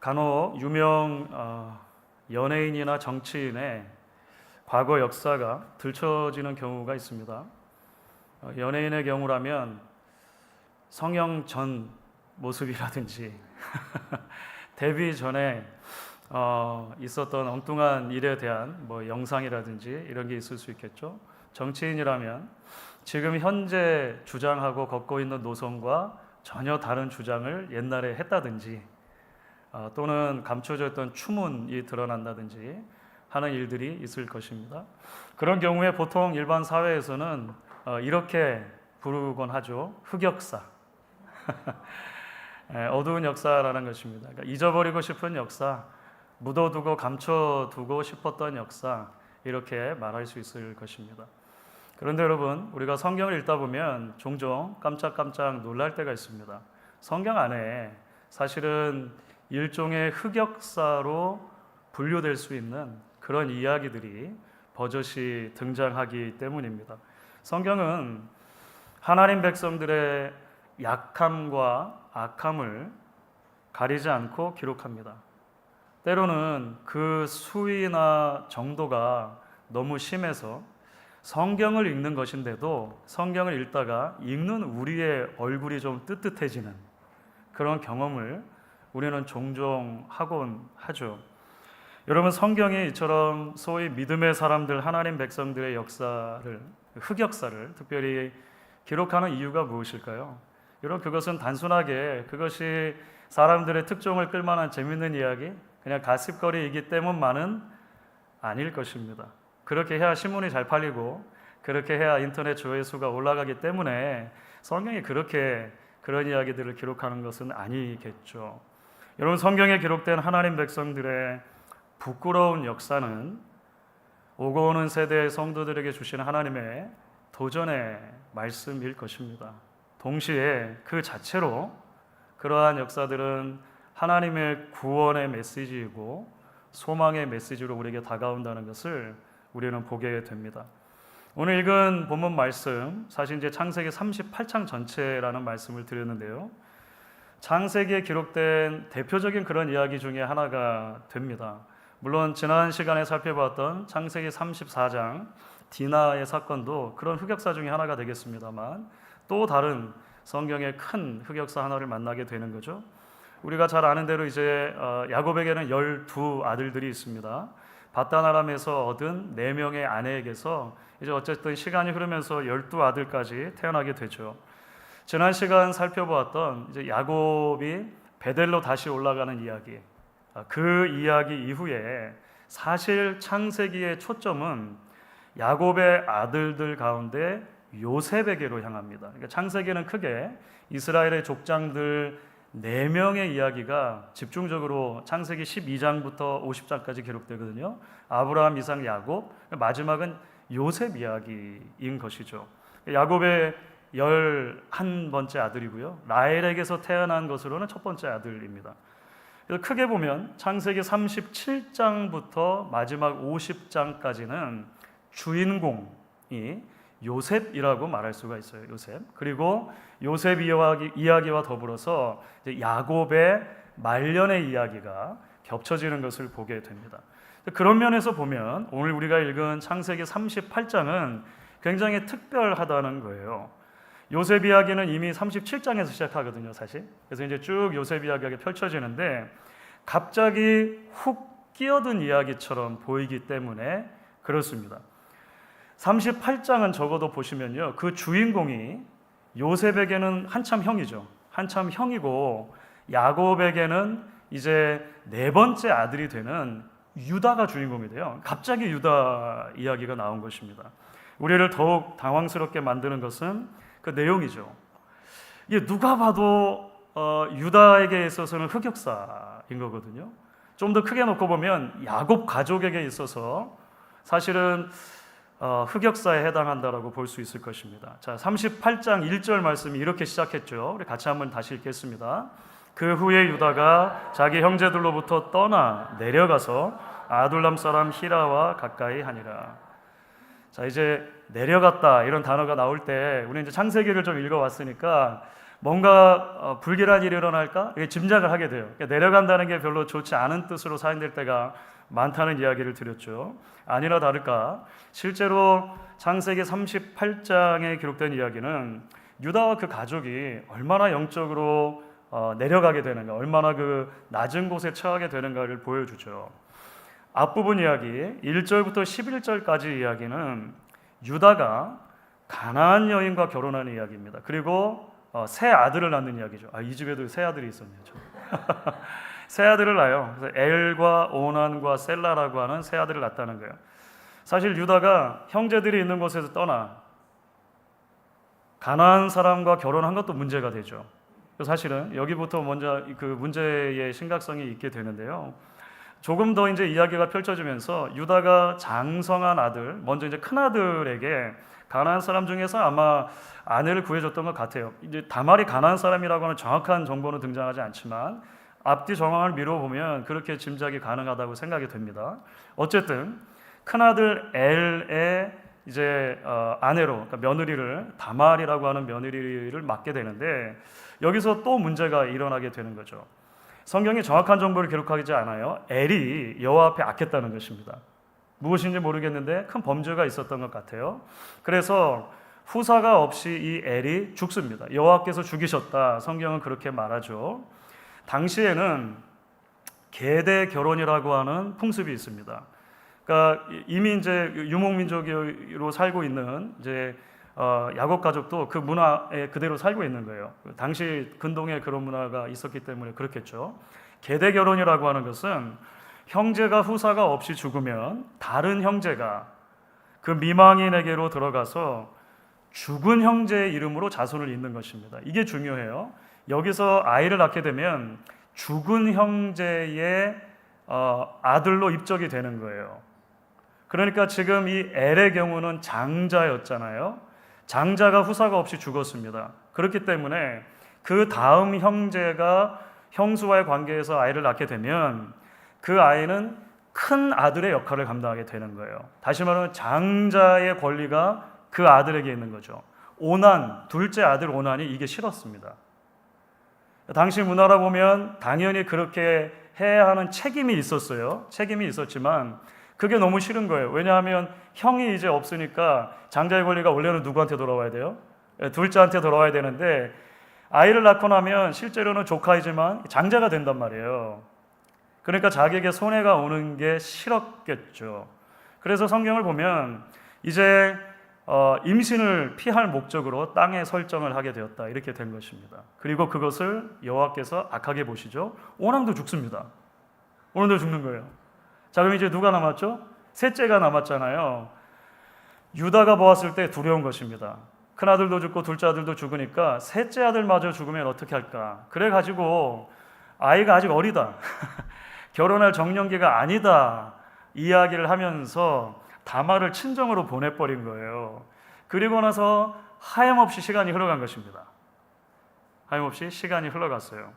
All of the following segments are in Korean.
간혹 유명 연예인이나 정치인의 과거 역사가 들춰지는 경우가 있습니다. 연예인의 경우라면 성형 전 모습이라든지 데뷔 전에 있었던 엉뚱한 일에 대한 영상이라든지 이런 게 있을 수 있겠죠. 정치인이라면 지금 현재 주장하고 걷고 있는 노선과 전혀 다른 주장을 옛날에 했다든지 또는 감춰져 있던 추문이 드러난다든지 하는 일들이 있을 것입니다. 그런 경우에 보통 일반 사회에서는 이렇게 부르곤 하죠. 흑역사. 어두운 역사라는 것입니다. 그러니까 잊어버리고 싶은 역사, 묻어두고 감춰두고 싶었던 역사, 이렇게 말할 수 있을 것입니다. 그런데 여러분, 우리가 성경을 읽다 보면 종종 깜짝깜짝 놀랄 때가 있습니다. 성경 안에 사실은 일종의 흑역사로 분류될 수 있는 그런 이야기들이 버젓이 등장하기 때문입니다. 성경은 하나님 백성들의 약함과 악함을 가리지 않고 기록합니다. 때로는 그 수위나 정도가 너무 심해서 성경을 읽는 것인데도 성경을 읽다가 읽는 우리의 얼굴이 좀 뜨뜻해지는 그런 경험을 우리는 종종 하곤 하죠. 여러분, 성경이 이처럼 소위 믿음의 사람들, 하나님 백성들의 역사를, 흑역사를 특별히 기록하는 이유가 무엇일까요? 여러분, 그것은 단순하게 그것이 사람들의 특종을 끌만한 재밌는 이야기, 그냥 가십거리이기 때문만은 아닐 것입니다. 그렇게 해야 신문이 잘 팔리고 그렇게 해야 인터넷 조회수가 올라가기 때문에 성경이 그렇게 그런 이야기들을 기록하는 것은 아니겠죠. 여러분, 성경에 기록된 하나님 백성들의 부끄러운 역사는 오고 오는 세대의 성도들에게 주시는 하나님의 도전의 말씀일 것입니다. 동시에 그 자체로 그러한 역사들은 하나님의 구원의 메시지이고 소망의 메시지로 우리에게 다가온다는 것을 우리는 보게 됩니다. 오늘 읽은 본문 말씀, 사실 이제 창세기 38장 전체라는 말씀을 드렸는데요. 창세기에 기록된 대표적인 그런 이야기 중에 하나가 됩니다. 물론 지난 시간에 살펴봤던 창세기 34장 디나의 사건도 그런 흑역사 중에 하나가 되겠습니다만 또 다른 성경의 큰 흑역사 하나를 만나게 되는 거죠. 우리가 잘 아는 대로 이제 야곱에게는 12 아들들이 있습니다. 밧단아람에서 얻은 4명의 아내에게서 이제 어쨌든 시간이 흐르면서 12 아들까지 태어나게 되죠. 지난 시간 살펴보았던 이제 야곱이 베델로 다시 올라가는 이야기, 그 이야기 이후에 사실 창세기의 초점은 야곱의 아들들 가운데 요셉에게로 향합니다. 그러니까 창세기는 크게 이스라엘의 족장들 4명의 이야기가 집중적으로 창세기 12장부터 50장까지 기록되거든요. 아브라함, 이삭, 야곱, 마지막은 요셉 이야기인 것이죠. 야곱의 11번째 아들이고요. 라헬에게서 태어난 것으로는 첫 번째 아들입니다. 그래서 크게 보면 창세기 37장부터 마지막 50장까지는 주인공이 요셉이라고 말할 수가 있어요. 요셉. 그리고 요셉 이야기와 더불어서 야곱의 말년의 이야기가 겹쳐지는 것을 보게 됩니다. 그런 면에서 보면 오늘 우리가 읽은 창세기 38장은 굉장히 특별하다는 거예요. 요셉 이야기는 이미 37장에서 시작하거든요, 사실. 그래서 이제 쭉 요셉 이야기가 펼쳐지는데 갑자기 훅 끼어든 이야기처럼 보이기 때문에 그렇습니다. 38장은 적어도 보시면요, 그 주인공이 요셉에게는 한참 형이죠. 한참 형이고 야곱에게는 이제 4번째 아들이 되는 유다가 주인공이 돼요. 갑자기 유다 이야기가 나온 것입니다. 우리를 더욱 당황스럽게 만드는 것은 그 내용이죠. 이게 누가 봐도 유다에게 있어서는 흑역사인 거거든요. 좀 더 크게 놓고 보면 야곱 가족에게 있어서 사실은 흑역사에 해당한다라고 볼 수 있을 것입니다. 자, 38장 1절 말씀이 이렇게 시작했죠. 우리 같이 한번 다시 읽겠습니다. 그 후에 유다가 자기 형제들로부터 떠나 내려가서 아둘람 사람 히라와 가까이 하니라. 자, 이제 내려갔다 이런 단어가 나올 때 우리 이제 창세기를 좀 읽어왔으니까 뭔가 불길한 일이 일어날까? 이게 짐작을 하게 돼요. 그러니까 내려간다는 게 별로 좋지 않은 뜻으로 사용될 때가 많다는 이야기를 드렸죠. 아니나 다를까 실제로 창세기 38장에 기록된 이야기는 유다와 그 가족이 얼마나 영적으로 내려가게 되는가, 얼마나 그 낮은 곳에 처하게 되는가를 보여주죠. 앞부분 이야기 1절부터 11절까지 이야기는 유다가 가나안 여인과 결혼하는 이야기입니다. 그리고 새 아들을 낳는 이야기죠. 이 집에도 새 아들이 있었네요. 새 아들을 낳아요. 그래서 엘과 오난과 셀라라고 하는 새 아들을 낳았다는 거예요. 사실 유다가 형제들이 있는 곳에서 떠나 가나안 사람과 결혼한 것도 문제가 되죠. 사실은 여기부터 먼저 그 문제의 심각성이 있게 되는데요. 조금 더 이제 이야기가 펼쳐지면서 유다가 장성한 아들, 먼저 이제 큰 아들에게 가나안 사람 중에서 아마 아내를 구해줬던 것 같아요. 이제 다말이 가나안 사람이라고 하는 정확한 정보는 등장하지 않지만 앞뒤 정황을 미뤄보면 그렇게 짐작이 가능하다고 생각이 됩니다. 어쨌든 큰 아들 엘의 이제 아내로, 그러니까 며느리를 다말이라고 하는 며느리를 맡게 되는데 여기서 또 문제가 일어나게 되는 거죠. 성경이 정확한 정보를 기록하지 않아요. 엘이 여호와 앞에 악했다는 것입니다. 무엇인지 모르겠는데 큰 범죄가 있었던 것 같아요. 그래서 후사가 없이 이 엘이 죽습니다. 여호와께서 죽이셨다. 성경은 그렇게 말하죠. 당시에는 계대 결혼이라고 하는 풍습이 있습니다. 그러니까 이미 이제 유목민족으로 살고 있는 이제 야곱 가족도 그 문화에 그대로 살고 있는 거예요. 당시 근동에 그런 문화가 있었기 때문에 그렇겠죠. 계대 결혼이라고 하는 것은 형제가 후사가 없이 죽으면 다른 형제가 그 미망인에게로 들어가서 죽은 형제의 이름으로 자손을 잇는 것입니다. 이게 중요해요. 여기서 아이를 낳게 되면 죽은 형제의 아들로 입적이 되는 거예요. 그러니까 지금 이 엘의 경우는 장자였잖아요. 장자가 후사가 없이 죽었습니다. 그렇기 때문에 그 다음 형제가 형수와의 관계에서 아이를 낳게 되면 그 아이는 큰 아들의 역할을 감당하게 되는 거예요. 다시 말하면 장자의 권리가 그 아들에게 있는 거죠. 오난, 둘째 아들 오난이 이게 싫었습니다. 당시 문화라 보면 당연히 그렇게 해야 하는 책임이 있었어요. 책임이 있었지만 그게 너무 싫은 거예요. 왜냐하면 형이 이제 없으니까 장자의 권리가 원래는 누구한테 돌아와야 돼요? 둘째한테 돌아와야 되는데 아이를 낳고 나면 실제로는 조카이지만 장자가 된단 말이에요. 그러니까 자기에게 손해가 오는 게 싫었겠죠. 그래서 성경을 보면 이제 임신을 피할 목적으로 땅에 설정을 하게 되었다. 이렇게 된 것입니다. 그리고 그것을 여호와께서 악하게 보시죠. 오남도 죽습니다. 오남도 죽는 거예요. 자, 그럼 이제 누가 남았죠? 셋째가 남았잖아요. 유다가 보았을 때 두려운 것입니다. 큰 아들도 죽고 둘째 아들도 죽으니까 셋째 아들마저 죽으면 어떻게 할까? 그래가지고 아이가 아직 어리다. 결혼할 정년기가 아니다. 이야기를 하면서 다말을 친정으로 보내버린 거예요. 그리고 나서 하염없이 시간이 흘러간 것입니다. 하염없이 시간이 흘러갔어요.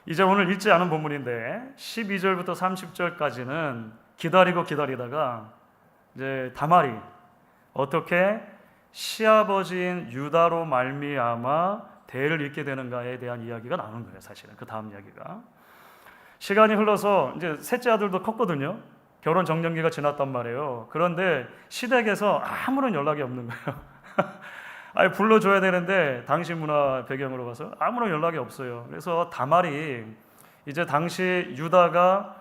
이제 오늘 읽지 않은 본문인데 12절부터 30절까지는 기다리다가 이제 다말이 어떻게 시아버지인 유다로 말미암아 대를 잇게 되는가에 대한 이야기가 나오는 거예요. 사실은 그 다음 이야기가. 시간이 흘러서 이제 셋째 아들도 컸거든요. 결혼 정년기가 지났단 말이에요. 그런데 시댁에서 아무런 연락이 없는 거예요. 아니 불러줘야 되는데 당시 문화 배경으로 봐서 아무런 연락이 없어요. 그래서 다말이 이제 당시 유다가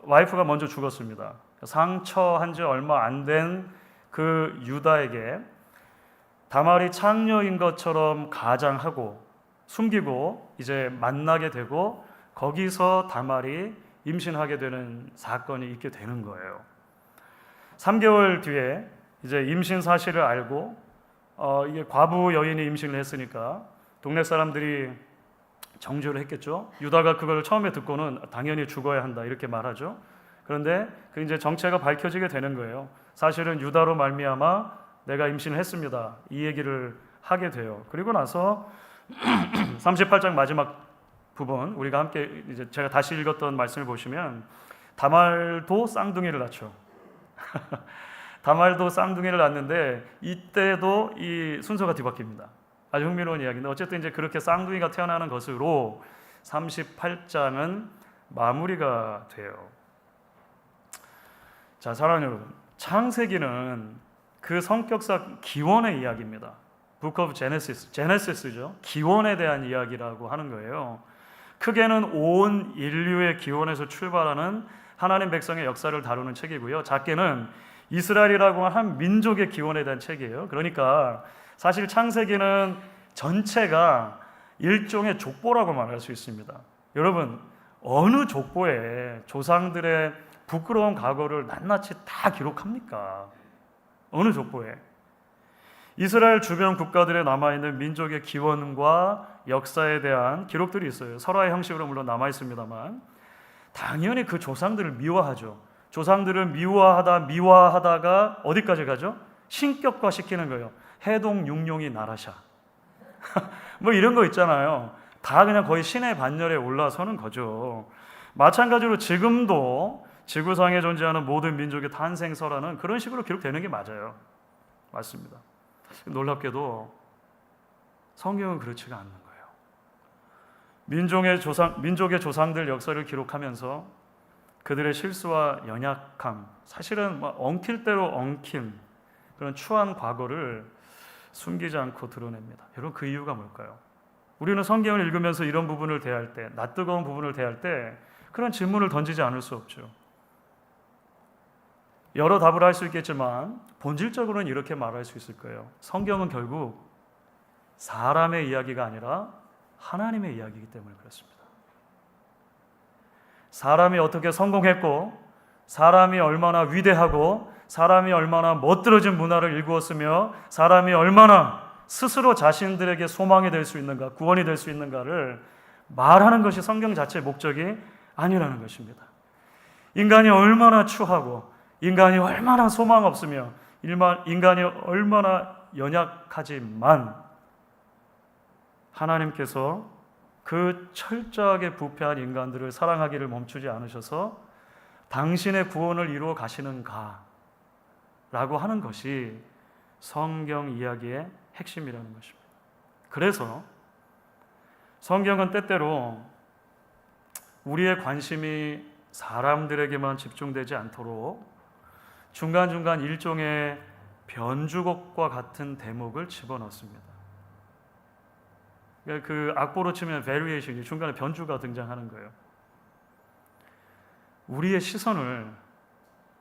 와이프가 먼저 죽었습니다. 상처한 지 얼마 안 된 그 유다에게 다말이 창녀인 것처럼 가장하고 숨기고 이제 만나게 되고 거기서 다말이 임신하게 되는 사건이 있게 되는 거예요. 3개월 뒤에 이제 임신 사실을 알고 이게 과부 여인이 임신을 했으니까 동네 사람들이 정죄를 했겠죠. 유다가 그걸 처음에 듣고는 당연히 죽어야 한다 이렇게 말하죠. 그런데 그 이제 정체가 밝혀지게 되는 거예요. 사실은 유다로 말미암아 내가 임신을 했습니다. 이 얘기를 하게 돼요. 그리고 나서 38장 마지막 부분 우리가 함께 이제 제가 다시 읽었던 말씀을 보시면 다말도 쌍둥이를 낳죠. 다말도 쌍둥이를 낳는데 이때도 이 순서가 뒤바뀝니다. 아주 흥미로운 이야기인데 어쨌든 이제 그렇게 쌍둥이가 태어나는 것으로 38장은 마무리가 돼요. 자, 사랑하는 여러분, 창세기는 그 성격상 기원의 이야기입니다. Book of Genesis, 제네시스죠. 기원에 대한 이야기라고 하는 거예요. 크게는 온 인류의 기원에서 출발하는 하나님 백성의 역사를 다루는 책이고요. 작게는 이스라엘이라고 하는 한 민족의 기원에 대한 책이에요. 그러니까 사실 창세기는 전체가 일종의 족보라고 말할 수 있습니다. 여러분, 어느 족보에 조상들의 부끄러운 과거를 낱낱이 다 기록합니까? 어느 족보에? 이스라엘 주변 국가들에 남아있는 민족의 기원과 역사에 대한 기록들이 있어요. 설화의 형식으로 물론 남아있습니다만 당연히 그 조상들을 미화하죠. 조상들을 미화하다가 어디까지 가죠? 신격화시키는 거예요. 해동 육룡이 나라샤 뭐 이런 거 있잖아요. 다 그냥 거의 신의 반열에 올라서는 거죠. 마찬가지로 지금도 지구상에 존재하는 모든 민족의 탄생설화는 그런 식으로 기록되는 게 맞아요. 맞습니다. 놀랍게도 성경은 그렇지가 않는 거예요. 민족의 조상들 역사를 기록하면서 그들의 실수와 연약함, 사실은 엉킬 대로 엉킨 그런 추한 과거를 숨기지 않고 드러냅니다. 여러분, 그 이유가 뭘까요? 우리는 성경을 읽으면서 이런 부분을 대할 때, 낯뜨거운 부분을 대할 때 그런 질문을 던지지 않을 수 없죠. 여러 답을 할 수 있겠지만 본질적으로는 이렇게 말할 수 있을 거예요. 성경은 결국 사람의 이야기가 아니라 하나님의 이야기이기 때문에 그렇습니다. 사람이 어떻게 성공했고, 사람이 얼마나 위대하고, 사람이 얼마나 멋들어진 문화를 일구었으며, 사람이 얼마나 스스로 자신들에게 소망이 될 수 있는가, 구원이 될 수 있는가를 말하는 것이 성경 자체의 목적이 아니라는 것입니다. 인간이 얼마나 추하고, 인간이 얼마나 소망 없으며, 인간이 얼마나 연약하지만 하나님께서 그 철저하게 부패한 인간들을 사랑하기를 멈추지 않으셔서 당신의 구원을 이루어 가시는가 라고 하는 것이 성경 이야기의 핵심이라는 것입니다. 그래서 성경은 때때로 우리의 관심이 사람들에게만 집중되지 않도록 중간중간 일종의 변주곡과 같은 대목을 집어넣습니다. 그 악보로 치면 variation이 중간에 변주가 등장하는 거예요. 우리의 시선을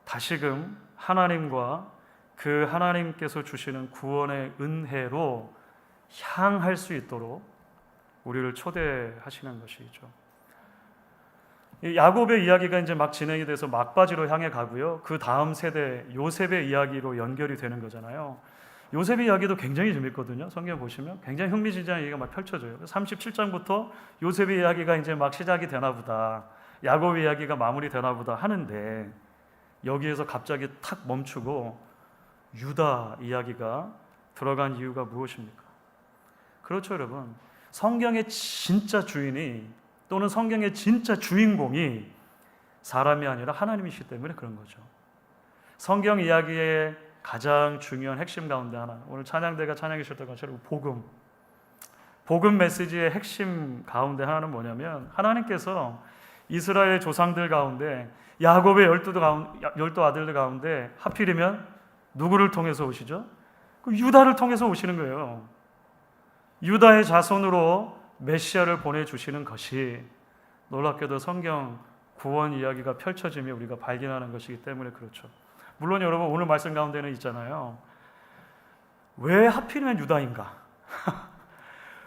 다시금 하나님과 그 하나님께서 주시는 구원의 은혜로 향할 수 있도록 우리를 초대하시는 것이죠. 야곱의 이야기가 이제 막 진행이 돼서 막바지로 향해 가고요. 그 다음 세대 요셉의 이야기로 연결이 되는 거잖아요. 요셉의 이야기도 굉장히 재밌거든요. 성경 보시면 굉장히 흥미진진한 얘기가 막 펼쳐져요. 37장부터 요셉의 이야기가 이제 막 시작이 되나 보다, 야곱의 이야기가 마무리 되나 보다 하는데 여기에서 갑자기 탁 멈추고 유다 이야기가 들어간 이유가 무엇입니까? 그렇죠, 여러분. 성경의 진짜 주인이 또는 성경의 진짜 주인공이 사람이 아니라 하나님이시기 때문에 그런 거죠. 성경 이야기의 가장 중요한 핵심 가운데 하나, 오늘 찬양대가 찬양해 주셨던 것처럼 복음 메시지의 핵심 가운데 하나는 뭐냐면 하나님께서 이스라엘 조상들 가운데 야곱의 12 아들들 가운데 하필이면 누구를 통해서 오시죠? 유다를 통해서 오시는 거예요. 유다의 자손으로 메시아를 보내주시는 것이 놀랍게도 성경 구원 이야기가 펼쳐지며 우리가 발견하는 것이기 때문에 그렇죠. 물론 여러분 오늘 말씀 가운데는 있잖아요. 왜 하필이면 유다인가?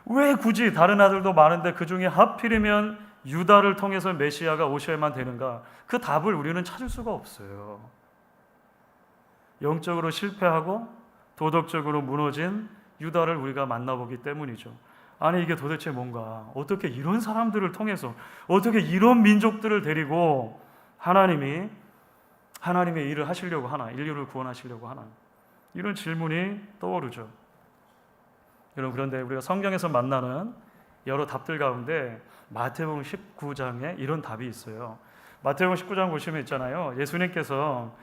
왜 굳이 다른 아들도 많은데 그 중에 하필이면 유다를 통해서 메시아가 오셔야만 되는가? 그 답을 우리는 찾을 수가 없어요. 영적으로 실패하고 도덕적으로 무너진 유다를 우리가 만나보기 때문이죠. 아니 이게 도대체 뭔가, 어떻게 이런 사람들을 통해서, 어떻게 이런 민족들을 데리고 하나님의 일을 하시려고 하나, 인류를 구원하시려고 하나, 이런 질문이 떠오르죠. 여러분, 그런데 우리가 성경에서 만나는 여러 답들 가운데 마태복음 19장에 이런 답이 있어요. 마태복음 19장 보시면 있잖아요. 예수님께서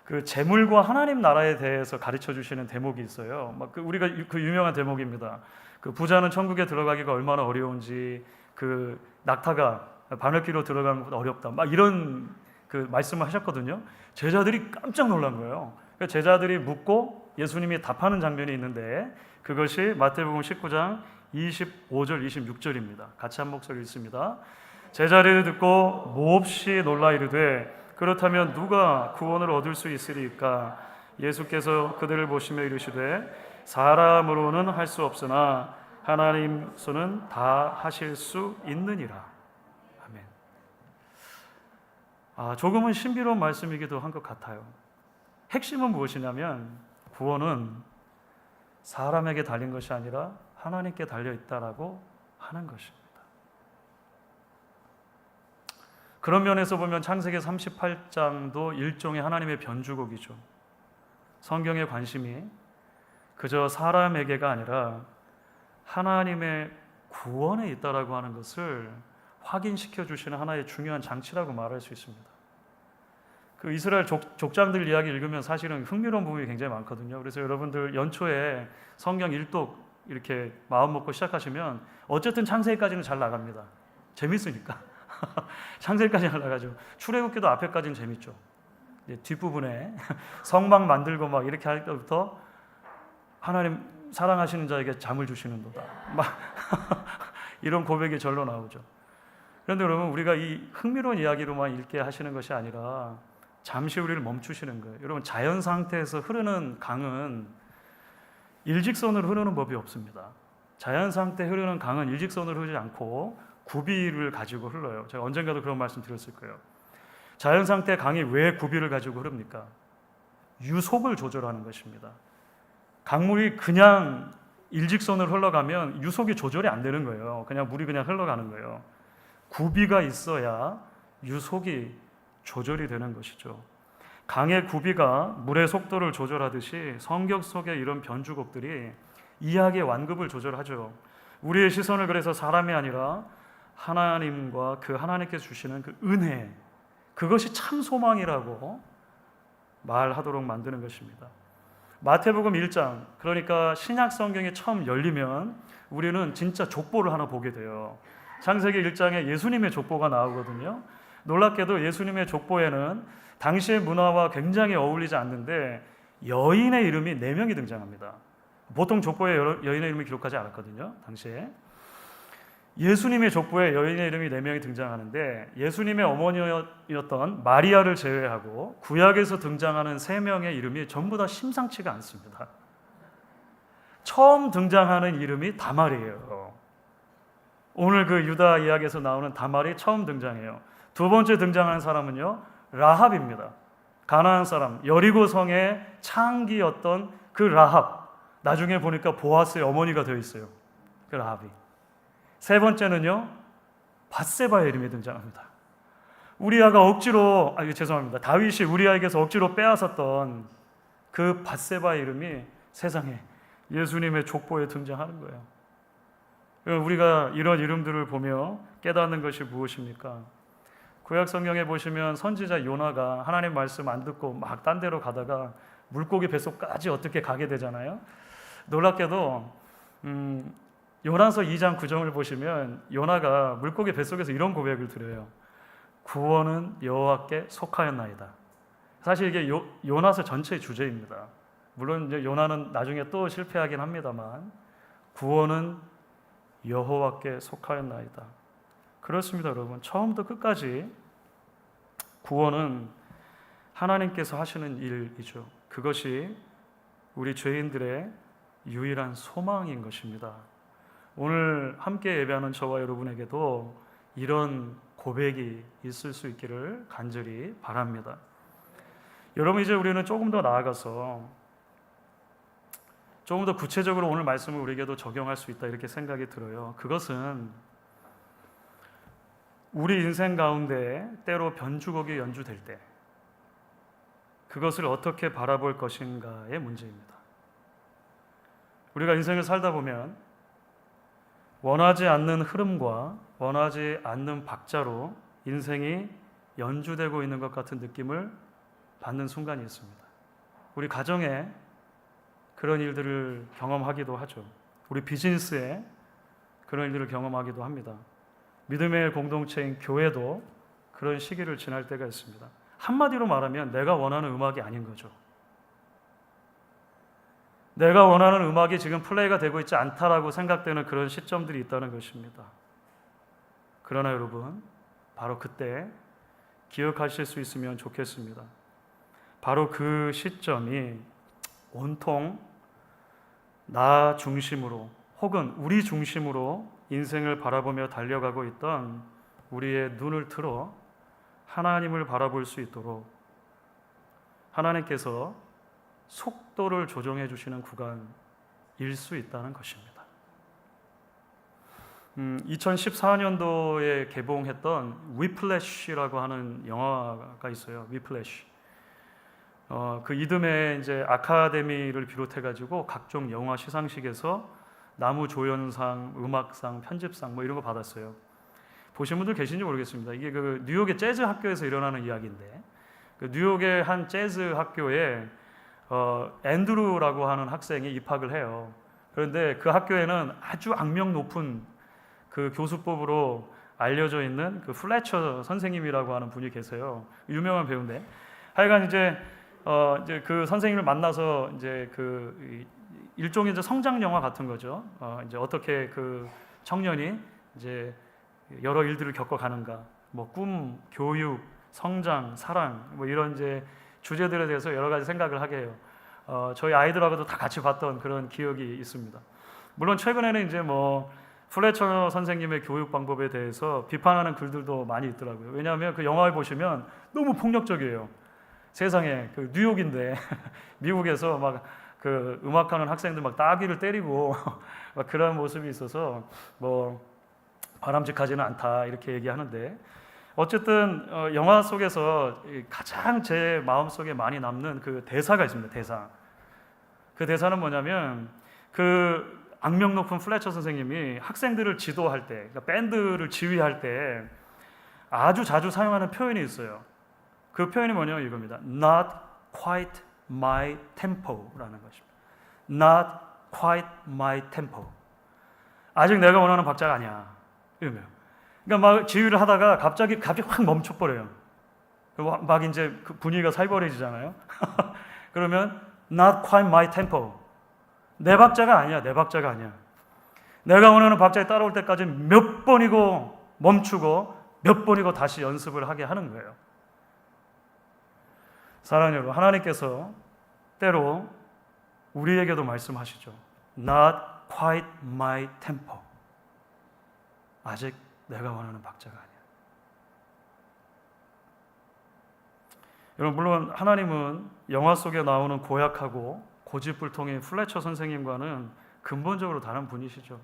그 재물과 하나님 나라에 대해서 가르쳐 주시는 대목이 있어요. 우리가 그 유명한 대목입니다. 그 부자는 천국에 들어가기가 얼마나 어려운지, 그 낙타가 바늘기로 들어가는 것보다 어렵다. 이런 그 말씀을 하셨거든요. 제자들이 깜짝 놀란 거예요. 제자들이 묻고 예수님이 답하는 장면이 있는데 그것이 마태복음 19장 25절 26절입니다. 같이 한 목소리 읽습니다. 제자들이 듣고 몹시 놀라 이르되 그렇다면 누가 구원을 얻을 수 있으리까? 예수께서 그들을 보시며 이르시되 사람으로는 할 수 없으나 하나님 손은 다 하실 수 있느니라. 아멘. 조금은 신비로운 말씀이기도 한 것 같아요. 핵심은 무엇이냐면 구원은 사람에게 달린 것이 아니라 하나님께 달려 있다라고 하는 것입니다. 그런 면에서 보면 창세기 38장도 일종의 하나님의 변주곡이죠. 성경의 관심이 그저 사람에게가 아니라 하나님의 구원에 있다라고 하는 것을 확인시켜 주시는 하나의 중요한 장치라고 말할 수 있습니다. 그 이스라엘 족장들 이야기 읽으면 사실은 흥미로운 부분이 굉장히 많거든요. 그래서 여러분들 연초에 성경 일독 이렇게 마음 먹고 시작하시면 어쨌든 창세기까지는 잘 나갑니다. 재밌으니까. 창세기까지 잘 나가죠. 출애굽기도 앞에까지는 재밌죠. 뒷부분에 성막 만들고 이렇게 할 때부터 하나님 사랑하시는 자에게 잠을 주시는도다. 이런 고백이 절로 나오죠. 그런데 여러분, 우리가 이 흥미로운 이야기로만 읽게 하시는 것이 아니라 잠시 우리를 멈추시는 거예요. 여러분, 자연 상태에서 흐르는 강은 일직선으로 흐르는 법이 없습니다. 자연 상태 흐르는 강은 일직선으로 흐르지 않고 구비를 가지고 흘러요. 제가 언젠가도 그런 말씀 드렸을 거예요. 자연 상태 강이 왜 구비를 가지고 흐릅니까? 유속을 조절하는 것입니다. 강물이 그냥 일직선으로 흘러가면 유속이 조절이 안 되는 거예요. 그냥 물이 그냥 흘러가는 거예요. 구비가 있어야 유속이 조절이 되는 것이죠. 강의 구비가 물의 속도를 조절하듯이 성경 속의 이런 변주곡들이 이야기의 완급을 조절하죠. 우리의 시선을 그래서 사람이 아니라 하나님과 그 하나님께서 주시는 그 은혜, 그것이 참 소망이라고 말하도록 만드는 것입니다. 마태복음 1장, 그러니까 신약 성경이 처음 열리면 우리는 진짜 족보를 하나 보게 돼요. 창세기 1장에 예수님의 족보가 나오거든요. 놀랍게도 예수님의 족보에는 당시의 문화와 굉장히 어울리지 않는데 여인의 이름이 4명이 등장합니다. 보통 족보에 여인의 이름이 기록하지 않았거든요. 당시에. 예수님의 족보에 여인의 이름이 4명이 등장하는데 예수님의 어머니였던 마리아를 제외하고 구약에서 등장하는 3명의 이름이 전부 다 심상치가 않습니다. 처음 등장하는 이름이 다말이에요. 오늘 그 유다 이야기에서 나오는 다말이 처음 등장해요. 두 번째 등장하는 사람은요, 라합입니다. 가나안 사람, 여리고 성의 창기였던 그 라합. 나중에 보니까 보아스의 어머니가 되어 있어요. 그 라합이. 세 번째는요, 밧세바의 이름이 등장합니다. 우리아가 억지로, 다윗이 우리아에게서 억지로 빼앗았던 그 밧세바의 이름이 세상에 예수님의 족보에 등장하는 거예요. 우리가 이런 이름들을 보며 깨닫는 것이 무엇입니까? 구약 성경에 보시면 선지자 요나가 하나님 말씀 안 듣고 막 딴 데로 가다가 물고기 뱃속까지 어떻게 가게 되잖아요. 놀랍게도 요나서 2장 9절을 보시면 요나가 물고기 뱃속에서 이런 고백을 드려요. 구원은 여호와께 속하였나이다. 사실 이게 요나서 전체의 주제입니다. 물론 이제 요나는 나중에 또 실패하긴 합니다만 구원은 여호와께 속하였나이다. 그렇습니다, 여러분. 처음부터 끝까지 구원은 하나님께서 하시는 일이죠. 그것이 우리 죄인들의 유일한 소망인 것입니다. 오늘 함께 예배하는 저와 여러분에게도 이런 고백이 있을 수 있기를 간절히 바랍니다. 여러분, 이제 우리는 조금 더 나아가서 조금 더 구체적으로 오늘 말씀을 우리에게도 적용할 수 있다, 이렇게 생각이 들어요. 그것은 우리 인생 가운데 때로 변주곡이 연주될 때 그것을 어떻게 바라볼 것인가의 문제입니다. 우리가 인생을 살다 보면 원하지 않는 흐름과 원하지 않는 박자로 인생이 연주되고 있는 것 같은 느낌을 받는 순간이 있습니다. 우리 가정에 그런 일들을 경험하기도 하죠. 우리 비즈니스에 그런 일들을 경험하기도 합니다. 믿음의 공동체인 교회도 그런 시기를 지날 때가 있습니다. 한마디로 말하면 내가 원하는 음악이 아닌 거죠. 내가 원하는 음악이 지금 플레이가 되고 있지 않다라고 생각되는 그런 시점들이 있다는 것입니다. 그러나 여러분, 바로 그때 기억하실 수 있으면 좋겠습니다. 바로 그 시점이 온통 나 중심으로 혹은 우리 중심으로 인생을 바라보며 달려가고 있던 우리의 눈을 틀어 하나님을 바라볼 수 있도록 하나님께서 속도를 조정해 주시는 구간일 수 있다는 것입니다. 2014년도에 개봉했던 위플래시라고 하는 영화가 있어요. 위플래시. 그 이듬해 이제 아카데미를 비롯해 가지고 각종 영화 시상식에서 나무조연상, 음악상, 편집상 뭐 이런 거 받았어요. 보신 분들 계신지 모르겠습니다. 이게 그 뉴욕의 재즈 학교에서 일어나는 이야기인데, 그 뉴욕의 한 재즈 학교에 앤드루라고 하는 학생이 입학을 해요. 그런데 그 학교에는 아주 악명 높은 그 교수법으로 알려져 있는 그 플래처 선생님이라고 하는 분이 계세요. 유명한 배우인데, 하여간 이제 그 선생님을 만나서 이제 그 일종의 이제 성장 영화 같은 거죠. 이제 어떻게 그 청년이 이제 여러 일들을 겪어가는가, 뭐 꿈, 교육, 성장, 사랑, 뭐 이런 이제 주제들에 대해서 여러 가지 생각을 하게 해요. 저희 아이들하고도 다 같이 봤던 그런 기억이 있습니다. 물론 최근에는 이제 뭐 플래처 선생님의 교육 방법에 대해서 비판하는 글들도 많이 있더라고요. 왜냐하면 그 영화를 보시면 너무 폭력적이에요. 세상에 그 뉴욕인데 미국에서 막 그 음악하는 학생들 막 따귀를 때리고 막 그런 모습이 있어서 뭐 바람직하지는 않다 이렇게 얘기하는데, 어쨌든 영화 속에서 가장 제 마음속에 많이 남는 그 대사가 있습니다. 대사. 그 대사는 뭐냐면 그 악명 높은 플래처 선생님이 학생들을 지도할 때, 그러니까 밴드를 지휘할 때 아주 자주 사용하는 표현이 있어요. 그 표현이 뭐냐면 이겁니다. Not quite my tempo라는 것입니다. Not quite my tempo. 아직 내가 원하는 박자가 아니야. 이러면. 그러니까 막 지휘를 하다가 갑자기 확 멈춰버려요. 막 이제 그 분위기가 살벌해지잖아요. 그러면 Not quite my tempo. 내 박자가 아니야. 내 박자가 아니야. 내가 원하는 박자에 따라올 때까지 몇 번이고 멈추고 몇 번이고 다시 연습을 하게 하는 거예요. 사랑하는 여러분, 하나님께서 때로 우리에게도 말씀하시죠. Not quite my tempo. 아직 내가 원하는 박자가 아니야. 여러분, 물론 하나님은 영화 속에 나오는 고약하고 고집불통의 플래처 선생님과는 근본적으로 다른 분이시죠.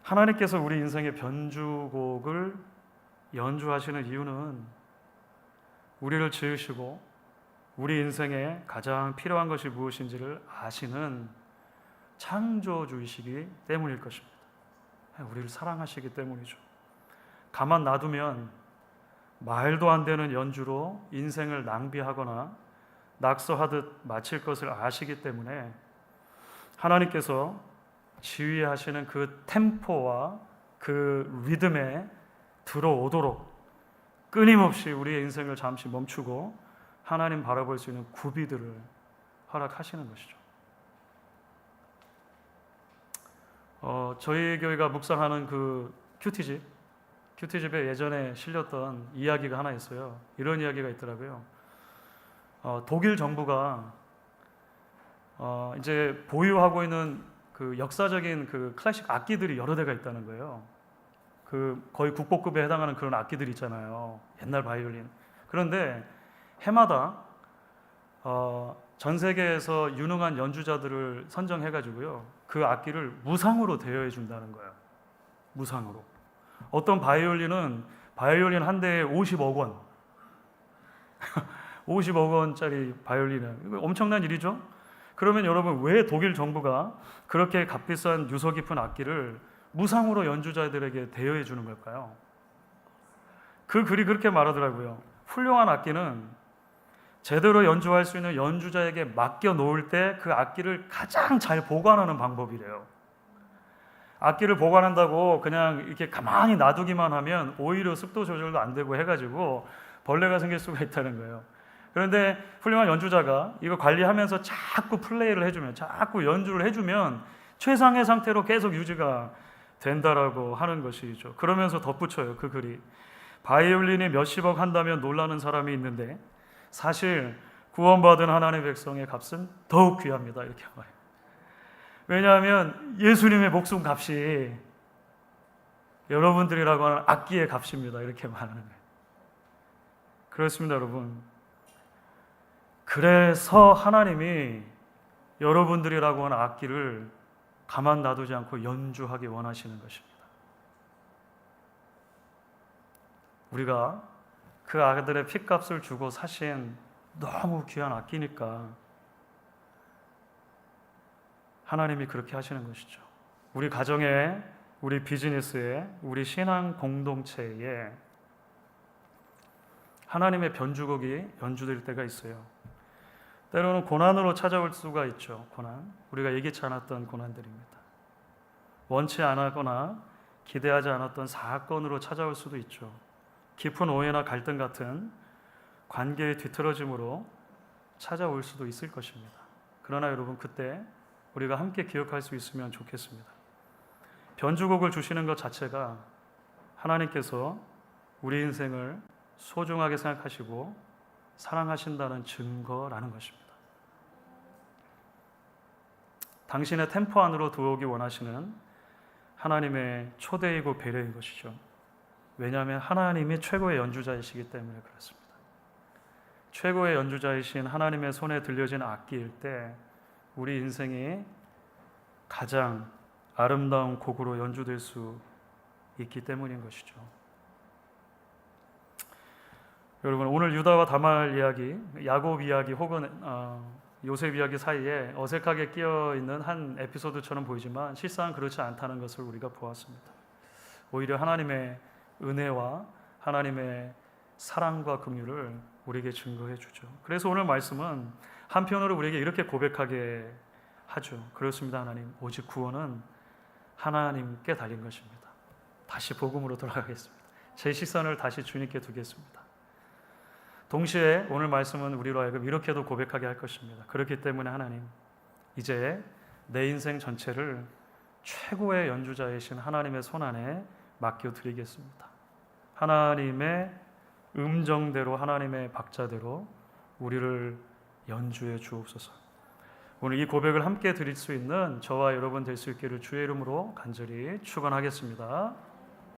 하나님께서 우리 인생의 변주곡을 연주하시는 이유는 우리를 지으시고 우리 인생에 가장 필요한 것이 무엇인지를 아시는 창조주이시기 때문일 것입니다. 우리를 사랑하시기 때문이죠. 가만 놔두면 말도 안 되는 연주로 인생을 낭비하거나 낙서하듯 마칠 것을 아시기 때문에 하나님께서 지휘하시는 그 템포와 그 리듬에 들어오도록 끊임없이 우리의 인생을 잠시 멈추고 하나님 바라볼 수 있는 구비들을 허락하시는 것이죠. 저희 교회가 묵상하는 그 큐티집에 예전에 실렸던 이야기가 하나 있어요. 이런 이야기가 있더라고요. 독일 정부가 이제 보유하고 있는 그 역사적인 그 클래식 악기들이 여러 대가 있다는 거예요. 그 거의 국보급에 해당하는 그런 악기들 있잖아요. 옛날 바이올린. 그런데 해마다 전 세계에서 유능한 연주자들을 선정해가지고요, 그 악기를 무상으로 대여해 준다는 거예요. 무상으로. 어떤 바이올린 한 대에 50억 원. 50억 원짜리 바이올린은 이거 엄청난 일이죠. 그러면 여러분, 왜 독일 정부가 그렇게 값비싼 유서 깊은 악기를 무상으로 연주자들에게 대여해 주는 걸까요? 그 글이 그렇게 말하더라고요. 훌륭한 악기는 제대로 연주할 수 있는 연주자에게 맡겨 놓을 때 그 악기를 가장 잘 보관하는 방법이래요. 악기를 보관한다고 그냥 이렇게 가만히 놔두기만 하면 오히려 습도 조절도 안 되고 해가지고 벌레가 생길 수가 있다는 거예요. 그런데 훌륭한 연주자가 이거 관리하면서 자꾸 플레이를 해주면, 자꾸 연주를 해주면 최상의 상태로 계속 유지가 된다라고 하는 것이죠. 그러면서 덧붙여요. 그 글이 바이올린이 몇십억 한다면 놀라는 사람이 있는데 사실 구원받은 하나님의 백성의 값은 더욱 귀합니다. 이렇게 말해요. 왜냐하면 예수님의 목숨 값이 여러분들이라고 하는 악기의 값입니다. 이렇게 말하는 거예요. 그렇습니다, 여러분. 그래서 하나님이 여러분들이라고 하는 악기를 가만 놔두지 않고 연주하기 원하시는 것입니다. 우리가 그 아들의 핏값을 주고 사신 너무 귀한 악기니까 하나님이 그렇게 하시는 것이죠. 우리 가정에, 우리 비즈니스에, 우리 신앙 공동체에 하나님의 변주곡이 연주될 때가 있어요. 때로는 고난으로 찾아올 수가 있죠. 고난. 우리가 예기치 않았던 고난들입니다. 원치 않았거나 기대하지 않았던 사건으로 찾아올 수도 있죠. 깊은 오해나 갈등 같은 관계의 뒤틀어짐으로 찾아올 수도 있을 것입니다. 그러나 여러분, 그때 우리가 함께 기억할 수 있으면 좋겠습니다. 변주곡을 주시는 것 자체가 하나님께서 우리 인생을 소중하게 생각하시고 사랑하신다는 증거라는 것입니다. 당신의 템포 안으로 들어오기 원하시는 하나님의 초대이고 배려인 것이죠. 왜냐하면 하나님이 최고의 연주자이시기 때문에 그렇습니다. 최고의 연주자이신 하나님의 손에 들려진 악기일 때 우리 인생이 가장 아름다운 곡으로 연주될 수 있기 때문인 것이죠. 여러분, 오늘 유다와 다말 이야기, 야곱 이야기 혹은 요셉 이야기 사이에 어색하게 끼어 있는 한 에피소드처럼 보이지만 실상 그렇지 않다는 것을 우리가 보았습니다. 오히려 하나님의 은혜와 하나님의 사랑과 긍휼을 우리에게 증거해 주죠. 그래서 오늘 말씀은 한편으로 우리에게 이렇게 고백하게 하죠. 그렇습니다, 하나님. 오직 구원은 하나님께 달린 것입니다. 다시 복음으로 돌아가겠습니다. 제 시선을 다시 주님께 두겠습니다. 동시에 오늘 말씀은 우리로 하여금 이렇게도 고백하게 할 것입니다. 그렇기 때문에 하나님, 이제 내 인생 전체를 최고의 연주자이신 하나님의 손 안에 맡겨드리겠습니다. 하나님의 음정대로, 하나님의 박자대로 우리를 연주해 주옵소서. 오늘 이 고백을 함께 드릴 수 있는 저와 여러분 될 수 있기를 주의 이름으로 간절히 축원하겠습니다.